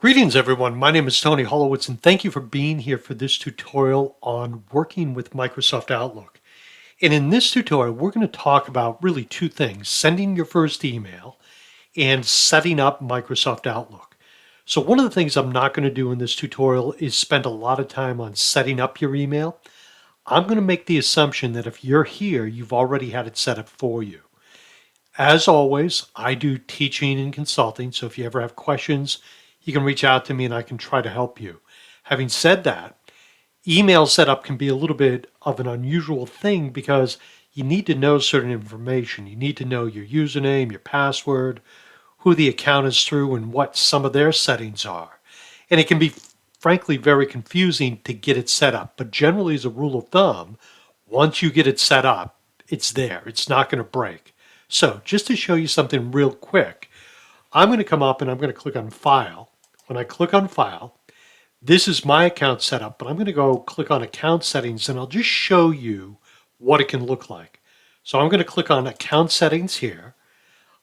Greetings everyone, my name is Tony Holowitz and thank you for being here for this tutorial on working with Microsoft Outlook. And in this tutorial, we're going to talk about really two things, sending your first email and setting up Microsoft Outlook. So one of the things I'm not going to do in this tutorial is spend a lot of time on setting up your email. I'm going to make the assumption that if you're here, you've already had it set up for you. As always, I do teaching and consulting, so if you ever have questions, you can reach out to me and I can try to help you. Having said that, email setup can be a little bit of an unusual thing because you need to know certain information. You need to know your username, your password, who the account is through, and what some of their settings are. And it can be, frankly, very confusing to get it set up. But generally, as a rule of thumb, once you get it set up, it's there. It's not going to break. So just to show you something real quick, I'm going to come up and I'm going to click on File. When I click on File, this is my account setup, but I'm going to go click on Account Settings and I'll just show you what it can look like. So I'm going to click on Account Settings here.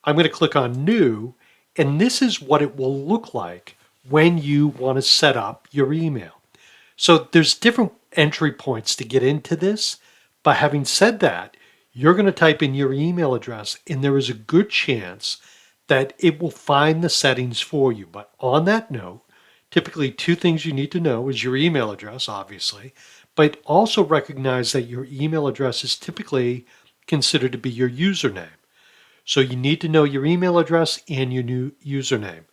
I'm going to click on New, and this is what it will look like when you want to set up your email. So there's different entry points to get into this, but having said that, you're going to type in your email address and there is a good chance that it will find the settings for you. But on that note, typically two things you need to know is your email address, obviously, but also recognize that your email address is typically considered to be your username. So you need to know your email address and your new username,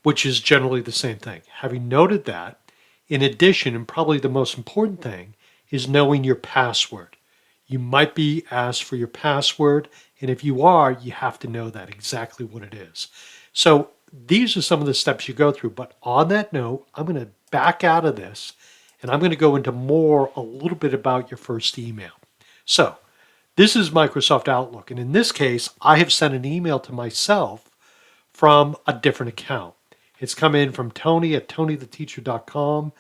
which is generally the same thing. Having noted that, in addition, and probably the most important thing, is knowing your password. You might be asked for your password, and if you are, you have to know that exactly what it is. So these are some of the steps you go through, but on that note, I'm going to back out of this, and I'm going to go into a little bit about your first email. So this is Microsoft Outlook, and in this case, I have sent an email to myself from a different account. It's come in from Tony at tonytheteacher.com,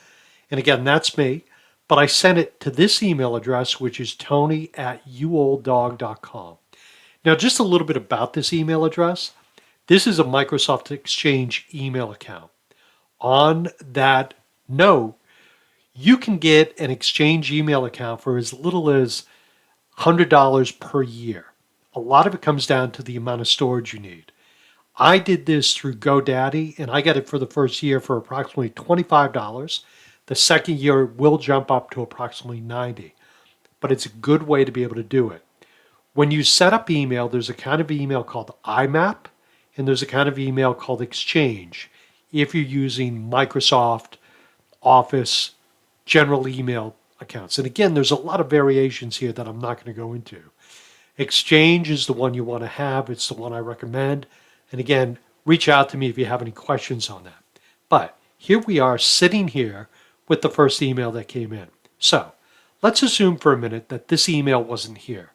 and again, that's me. But I sent it to this email address, which is tony@youolddog.com. Now, just a little bit about this email address. This is a Microsoft Exchange email account. On that note, you can get an Exchange email account for as little as $100 per year. A lot of it comes down to the amount of storage you need. I did this through GoDaddy, and I got it for the first year for approximately $25. The second year will jump up to approximately $90, but it's a good way to be able to do it. When you set up email, there's a kind of email called IMAP, and there's a kind of email called Exchange if you're using Microsoft Office general email accounts. And again, there's a lot of variations here that I'm not going to go into. Exchange is the one you want to have. It's the one I recommend. And again, reach out to me if you have any questions on that. But here we are sitting here with the first email that came in. So let's assume for a minute that this email wasn't here.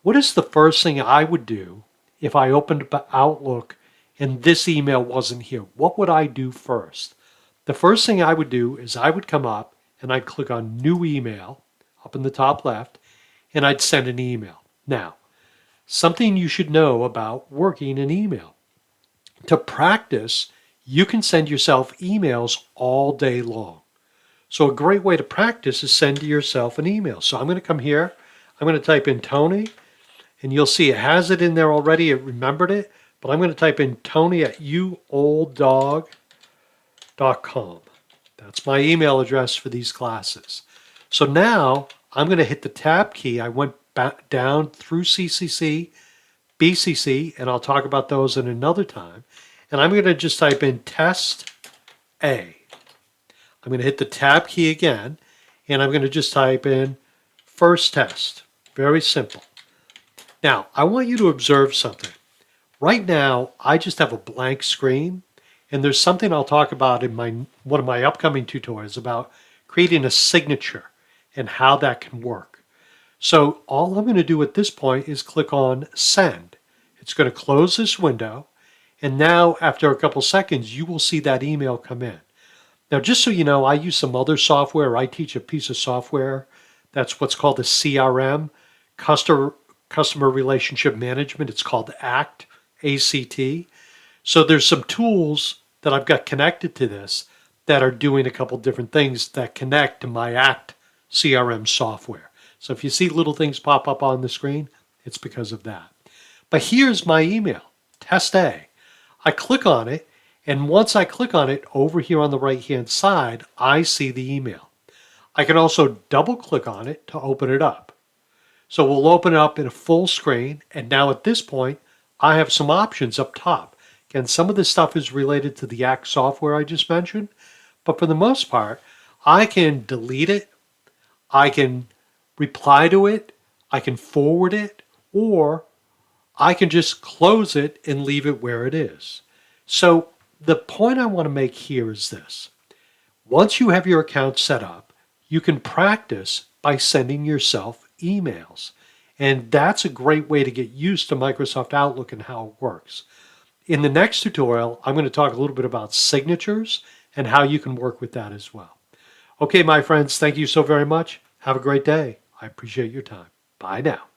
What is the first thing I would do if I opened up Outlook and this email wasn't here? What would I do first? The first thing I would do is I would come up and I'd click on New Email up in the top left, and I'd send an email. Now, something you should know about working in email. To practice, you can send yourself emails all day long. So a great way to practice is send yourself an email. So I'm going to come here, I'm going to type in Tony, and you'll see it has it in there already, it remembered it, but I'm going to type in tony@youolddog.com. That's my email address for these classes. So now I'm going to hit the tab key. I went back down through CCC, BCC, and I'll talk about those in another time. And I'm going to just type in test A. I'm going to hit the tab key again, and I'm going to just type in first test. Very simple. Now, I want you to observe something. Right now, I just have a blank screen, and there's something I'll talk about in one of my upcoming tutorials about creating a signature and how that can work. So all I'm going to do at this point is click on Send. It's going to close this window, and now after a couple seconds, you will see that email come in. Now, just so you know, I use some other software. I teach a piece of software that's what's called a CRM, Customer Relationship Management. It's called ACT, ACT. So there's some tools that I've got connected to this that are doing a couple different things that connect to my Act CRM software. So if you see little things pop up on the screen, it's because of that. But here's my email, test A. I click on it, and once I click on it, over here on the right-hand side, I see the email. I can also double click on it to open it up. So we'll open it up in a full screen, and now at this point, I have some options up top. Again, some of this stuff is related to the Act software I just mentioned, but for the most part, I can delete it, I can reply to it, I can forward it, or I can just close it and leave it where it is. So the point I want to make here is this. Once you have your account set up, you can practice by sending yourself emails. And that's a great way to get used to Microsoft Outlook and how it works. In the next tutorial, I'm going to talk a little bit about signatures and how you can work with that as well. Okay, my friends, thank you so very much. Have a great day. I appreciate your time. Bye now.